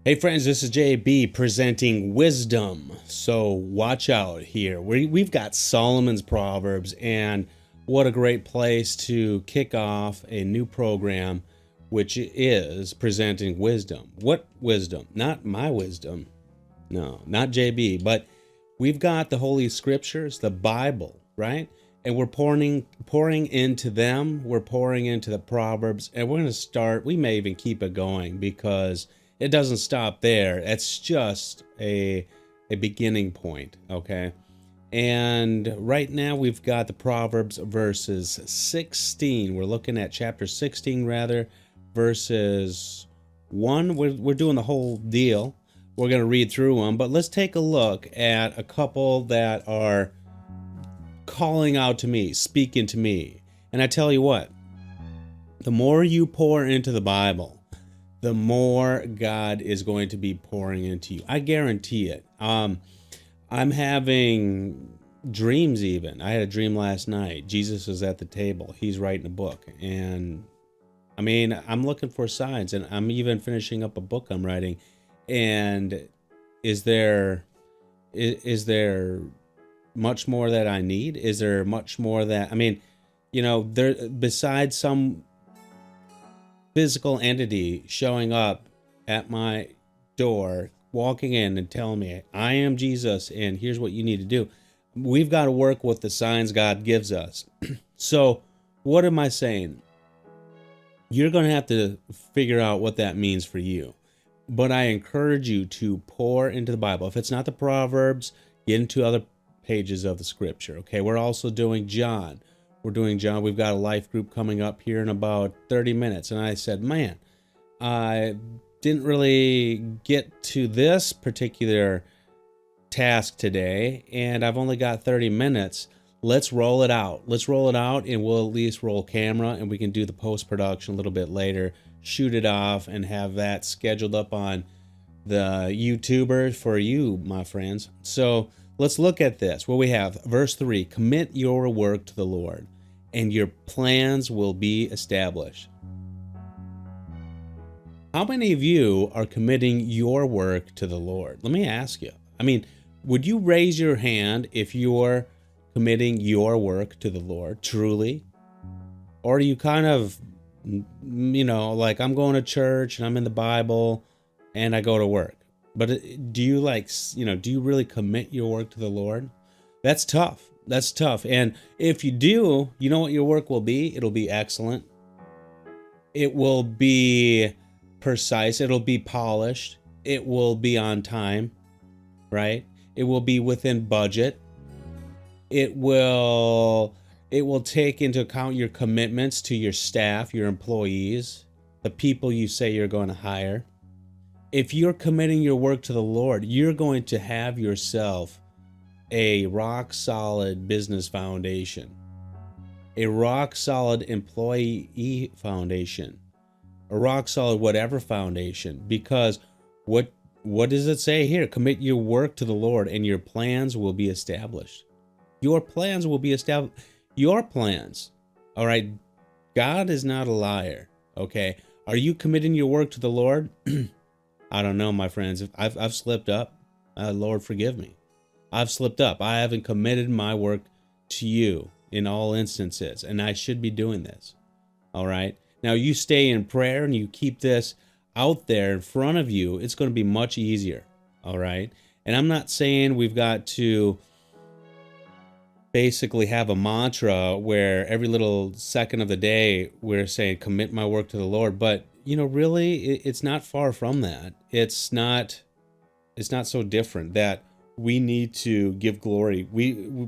Hey friends, this is JB presenting wisdom. So watch out here. We've got Solomon's Proverbs, and what a great place to kick off a new program, which is presenting wisdom. What wisdom? Not my wisdom. No, not JB, but we've got the Holy Scriptures, the Bible, right? And we're pouring into them. We're pouring into the Proverbs, and we're going to start. We may even keep it going because it doesn't stop there. It's just a beginning point, okay? And right now we've got the Proverbs verses 16. We're looking at chapter 16 rather, verses 1. We're doing the whole deal. We're going to read through them, but let's take a look at a couple that are calling out to me, speaking to me. And I tell you what, the more you pour into the Bible, the more God is going to be pouring into you. I guarantee it. I'm having dreams even. I had a dream last night. Jesus is at the table. He's writing a book. And I mean, I'm looking for signs, and I'm even finishing up a book I'm writing. And is there much more that I need? Is there much more that, I mean, there, besides some physical entity showing up at my door, walking in and telling me, I am Jesus and here's what you need to do. We've got to work with the signs God gives us. So what am I saying? You're going to have to figure out what that means for you. But I encourage you to pour into the Bible. If it's not the Proverbs, get into other pages of the scripture. Okay, we're also doing John. We're doing John. We've got a life group coming up here in about 30 minutes. And I said, man, I didn't really get to this particular task today, and I've only got 30 minutes. Let's roll it out. Let's roll it out, and we'll at least roll camera, and we can do the post-production a little bit later, shoot it off, and have that scheduled up on the YouTuber for you, my friends. So let's look at this. What we have, verse 3, commit your work to the Lord, and your plans will be established. How many of you are committing your work to the Lord? Let me ask you. I mean, would you raise your hand if you're committing your work to the Lord truly? Or are you kind of, like, I'm going to church and I'm in the Bible and I go to work? But do you do you really commit your work to the Lord? That's tough. That's tough. And if you do, you know what your work will be? It'll be excellent. It will be precise. It'll be polished. It will be on time, right? It will be within budget. It will take into account your commitments to your staff, your employees, the people you say you're going to hire. If you're committing your work to the Lord, you're going to have yourself a rock solid business foundation, a rock solid employee foundation, a rock solid whatever foundation. Because what does it say here? Commit your work to the Lord and your plans will be established. Your plans will be established. Your plans. All right. God is not a liar. Okay. Are you committing your work to the Lord? I don't know, my friends. I've slipped up. Lord, forgive me. I've slipped up. I haven't committed my work to you in all instances, and I should be doing this. All right. Now you stay in prayer and you keep this out there in front of you. It's going to be much easier. All right. And I'm not saying we've got to basically have a mantra where every little second of the day we're saying commit my work to the Lord, but really it's not far from that. It's not so different that we need to give glory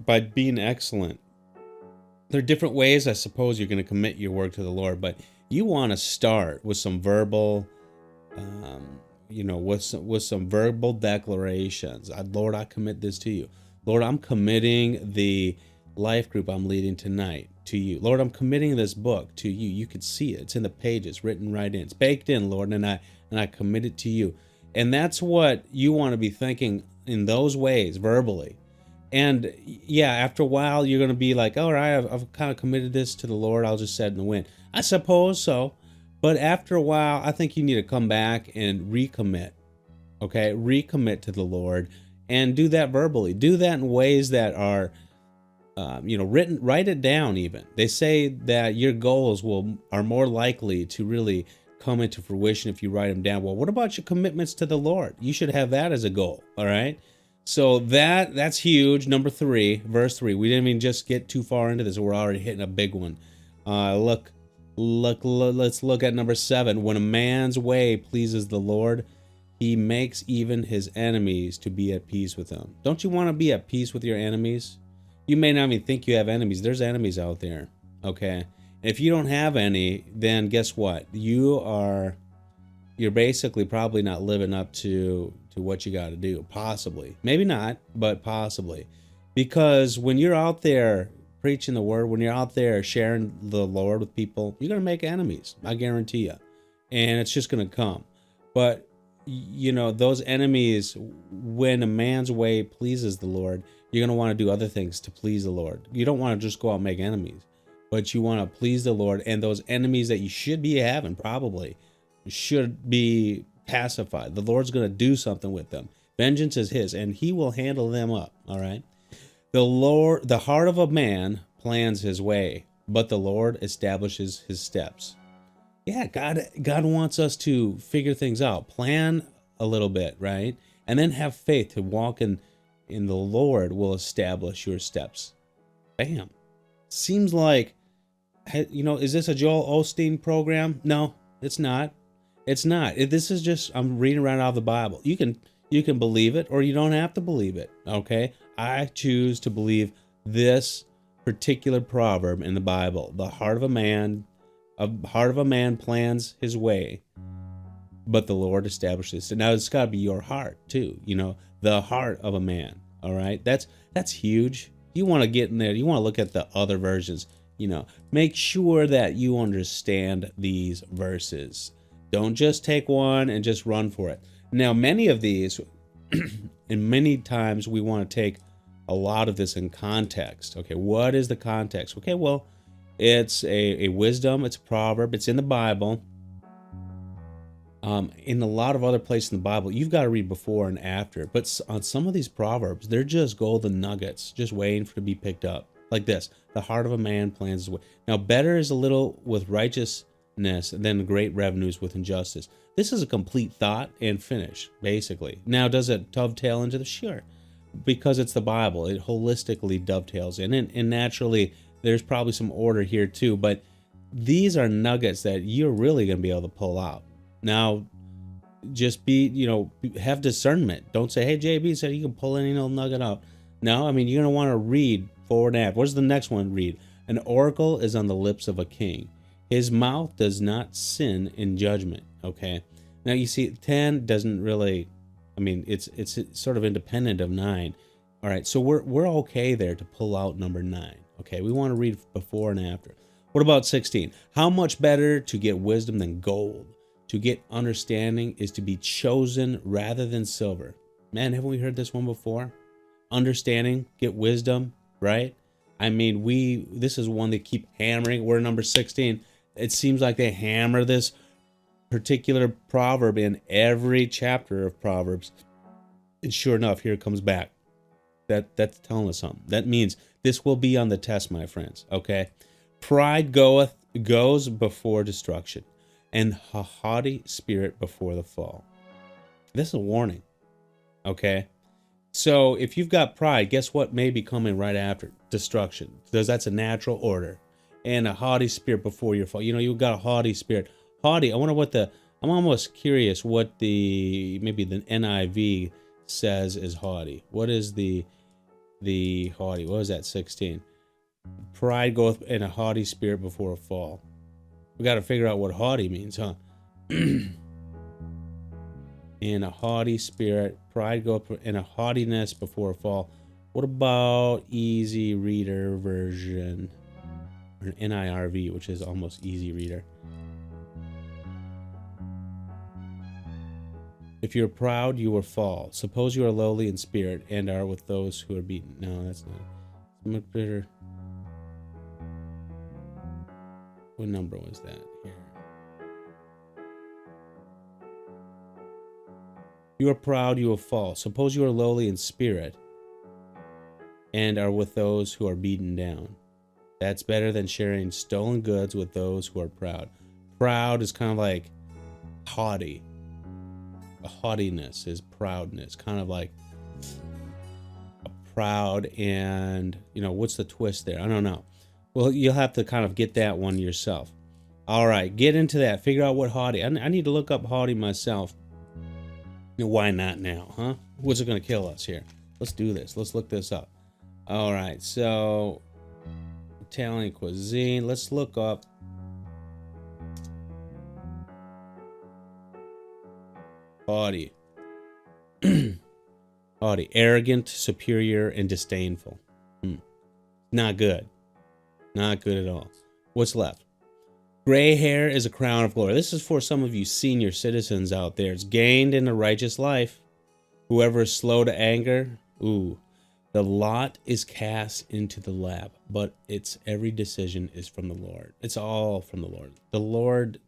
by being excellent. There are different ways, I suppose, you're going to commit your work to the Lord, but you want to start with some verbal with some verbal declarations. Lord, I commit this to you. Lord, I'm committing the life group I'm leading tonight to you. Lord, I'm committing this book to you. You can see it. It's in the pages, written right in. It's baked in, Lord, and I commit it to you. And that's what you want to be thinking in those ways, verbally. And yeah, after a while, you're going to be like, all right, I've kind of committed this to the Lord. I'll just set it in the wind. I suppose so. But after a while, I think you need to come back and recommit. Okay, recommit to the Lord, and do that verbally. Do that in ways that are, written. Write it down. Even they say that your goals are more likely to really come into fruition if you write them down. Well, what about your commitments to the Lord? You should have that as a goal. All right. So that's huge. Number 3, verse 3. We didn't even just get too far into this. We're already hitting a big one. Look. Let's look at number 7. When a man's way pleases the Lord, he makes even his enemies to be at peace with him. Don't you want to be at peace with your enemies? You may not even think you have enemies. There's enemies out there. Okay. If you don't have any, then guess what? You're basically probably not living up to what you got to do. Possibly. Maybe not, but possibly. Because when you're out there preaching the word, when you're out there sharing the Lord with people, you're going to make enemies. I guarantee you. And it's just going to come. But, those enemies, when a man's way pleases the Lord, you're going to want to do other things to please the Lord. You don't want to just go out and make enemies, but you want to please the Lord. And those enemies that you should be having probably should be pacified. The Lord's going to do something with them. Vengeance is his, and he will handle them up. All right. The heart of a man plans his way, but the Lord establishes his steps. Yeah, God wants us to figure things out, plan a little bit, right? And then have faith to walk in the Lord will establish your steps. Bam. Seems like, is this a Joel Osteen program? No, it's not. It's not. This is just, I'm reading right out of the Bible. You can believe it or you don't have to believe it. Okay. I choose to believe this particular proverb in the Bible. The heart of a man plans his way, but the Lord establishes it. Now it's got to be your heart too. The heart of a man. All right. That's huge. You want to get in there. You want to look at the other versions, make sure that you understand these verses. Don't just take one and just run for it. Now, many of these, and many times we want to take a lot of this in context. Okay, what is the context? Okay, well, it's a wisdom, it's a proverb, it's in the Bible. In a lot of other places in the Bible, you've got to read before and after. But on some of these proverbs, they're just golden nuggets, just waiting to be picked up. Like this: the heart of a man plans his way. Now, better is a little with righteousness than great revenues with injustice. This is a complete thought and finish, basically. Now, does it dovetail into the? Sure, because it's the Bible. It holistically dovetails in, and naturally, there's probably some order here too. But these are nuggets that you're really going to be able to pull out. Now, just have discernment. Don't say, hey, JB said you can pull any little nugget out. No, I mean, you're going to want to read forward and after. What's the next one? Read. An oracle is on the lips of a king. His mouth does not sin in judgment. Okay. Now, you see, 10 doesn't really, it's sort of independent of 9. All right. So we're okay there to pull out number 9. Okay. We want to read before and after. What about 16? How much better to get wisdom than gold? To get understanding is to be chosen rather than silver. Man, haven't we heard this one before? Understanding, get wisdom, right? This is one they keep hammering. We're number 16. It seems like they hammer this particular proverb in every chapter of Proverbs. And sure enough, here it comes back. That's telling us something. That means this will be on the test, my friends, okay? Pride goes before destruction, and a haughty spirit before the fall. This is a warning, okay? So if you've got pride, guess what may be coming right after? Destruction, because that's a natural order. And a haughty spirit before your fall. You've got a haughty spirit. Haughty, I wonder I'm almost curious what maybe the NIV says is haughty. What is the haughty? What is that, 16? Pride goeth in a haughty spirit before a fall. We got to figure out what haughty means, huh? In a haughty spirit, pride goeth in a haughtiness before a fall. What about easy reader version? Or NIRV, which is almost easy reader. If you're proud, you will fall. Suppose you are lowly in spirit and are with those who are beaten. No, that's not. Much better. What number was that here? You are proud, you will fall. Suppose you are lowly in spirit and are with those who are beaten down. That's better than sharing stolen goods with those who are proud. Proud is kind of like haughty. A haughtiness is proudness, kind of like a proud and, what's the twist there? I don't know. Well, you'll have to kind of get that one yourself. All right, get into that. Figure out what haughty. I need to look up haughty myself. Why not now, huh? What's it going to kill us here? Let's do this. Let's look this up. All right, so Italian cuisine. Let's look up haughty. Haughty, arrogant, superior, and disdainful. Not good. Not good at all. What's left? Gray hair is a crown of glory. This is for some of you senior citizens out there. It's gained in a righteous life. Whoever is slow to anger, the lot is cast into the lap, but its every decision is from the Lord. It's all from the Lord. The Lord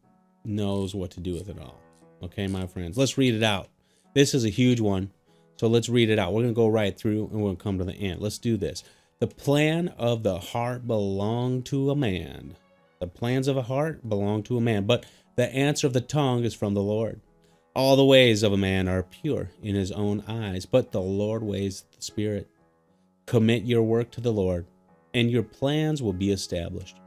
knows what to do with it all. Okay, my friends, let's read it out. This is a huge one, so let's read it out. We're going to go right through, and we're going to come to the end. Let's do this. The plan of the heart belong to a man. The plans of a heart belong to a man, but the answer of the tongue is from the Lord. All the ways of a man are pure in his own eyes, but the Lord weighs the spirit. Commit your work to the Lord, and your plans will be established.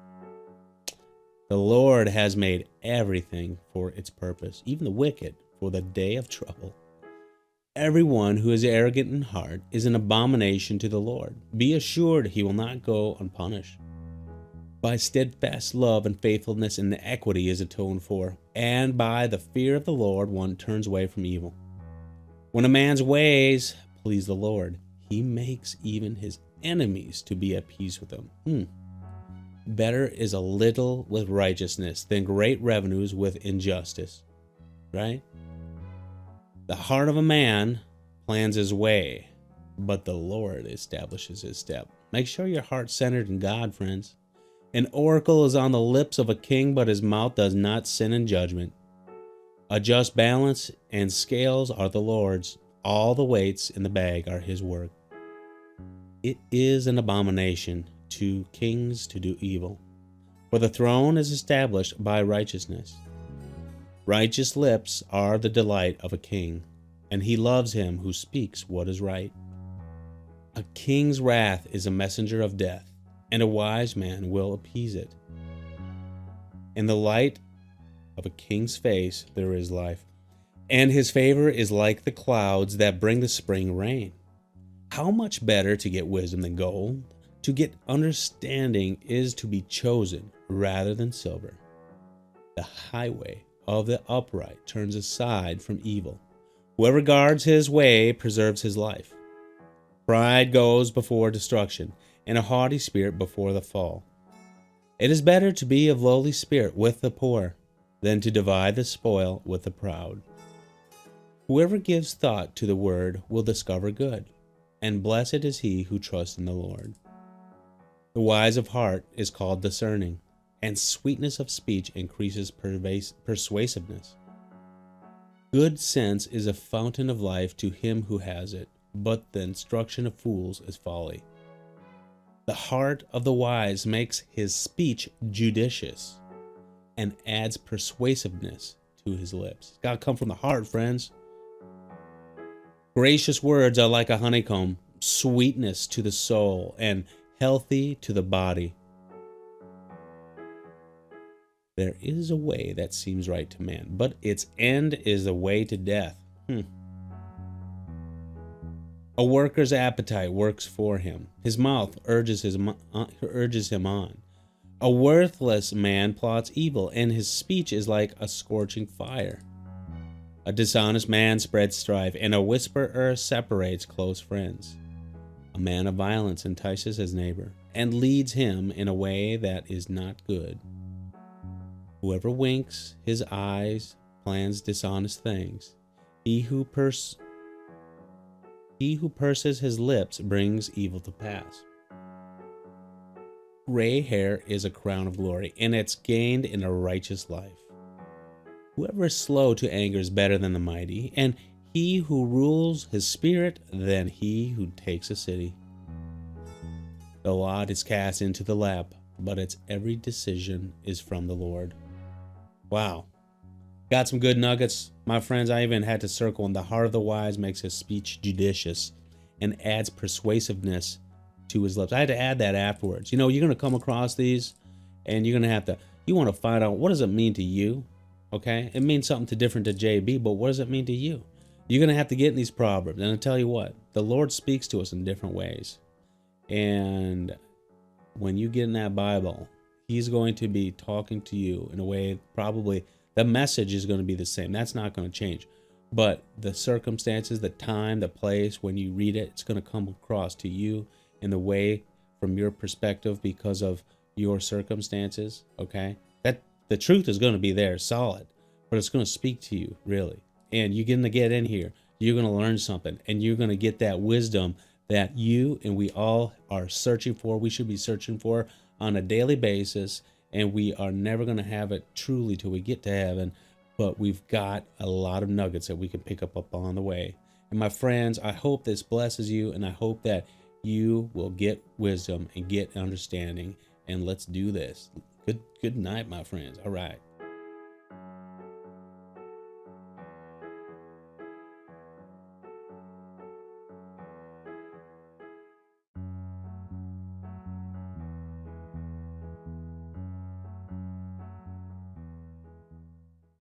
The Lord has made everything for its purpose, even the wicked for the day of trouble. Everyone who is arrogant in heart is an abomination to the Lord. Be assured he will not go unpunished. By steadfast love and faithfulness and equity is atoned for, and by the fear of the Lord one turns away from evil. When a man's ways please the Lord, he makes even his enemies to be at peace with him. Better is a little with righteousness than great revenues with injustice. Right? The heart of a man plans his way, but the Lord establishes his step. Make sure your heart's centered in God, friends. An oracle is on the lips of a king, but his mouth does not sin in judgment. A just balance and scales are the Lord's. All the weights in the bag are his work. It is an abomination to kings to do evil, for the throne is established by righteousness. Righteous lips are the delight of a king, and he loves him who speaks what is right. A king's wrath is a messenger of death, and a wise man will appease it. In the light of a king's face there is life, and his favor is like the clouds that bring the spring rain. How much better to get wisdom than gold? To get understanding is to be chosen rather than silver. The highway of the upright turns aside from evil. Whoever guards his way preserves his life. Pride goes before destruction, and a haughty spirit before the fall. It is better to be of lowly spirit with the poor than to divide the spoil with the proud. Whoever gives thought to the word will discover good, and blessed is he who trusts in the Lord. The wise of heart is called discerning, and sweetness of speech increases persuasiveness. Good sense is a fountain of life to him who has it, but the instruction of fools is folly. The heart of the wise makes his speech judicious and adds persuasiveness to his lips. It's got to come from the heart, friends. Gracious words are like a honeycomb, sweetness to the soul and healthy to the body. There is a way that seems right to man, but its end is the way to death. A worker's appetite works for him. His mouth urges him on. A worthless man plots evil, and his speech is like a scorching fire. A dishonest man spreads strife, and a whisperer separates close friends. A man of violence entices his neighbor, and leads him in a way that is not good. Whoever winks his eyes plans dishonest things. He who purses his lips brings evil to pass. Gray hair is a crown of glory, and it's gained in a righteous life. Whoever is slow to anger is better than the mighty, and he who rules his spirit than he who takes a city. The lot is cast into the lap, but its every decision is from the Lord. Wow. Got some good nuggets. My friends, I even had to circle in the heart of the wise makes his speech judicious and adds persuasiveness to his lips. I had to add that afterwards. You know, you're going to come across these and you're going to have to, you want to find out, what does it mean to you? Okay. It means something different to JB, but what does it mean to you? You're going to have to get in these Proverbs. And I'll tell you what, the Lord speaks to us in different ways. And when you get in that Bible, he's going to be talking to you in a way, probably the message is going to be the same. That's not going to change. But the circumstances, the time, the place, when you read it, it's going to come across to you in the way from your perspective because of your circumstances. Okay. That the truth is going to be there solid, but it's going to speak to you really. And you're going to get in here. You're going to learn something and you're going to get that wisdom that you and we all are searching for. We should be searching for on a daily basis, and we are never going to have it truly till we get to heaven, but we've got a lot of nuggets that we can pick up on the way. And my friends, I hope this blesses you, and I hope that you will get wisdom and get understanding, and let's do this. Good night, my friends. All right.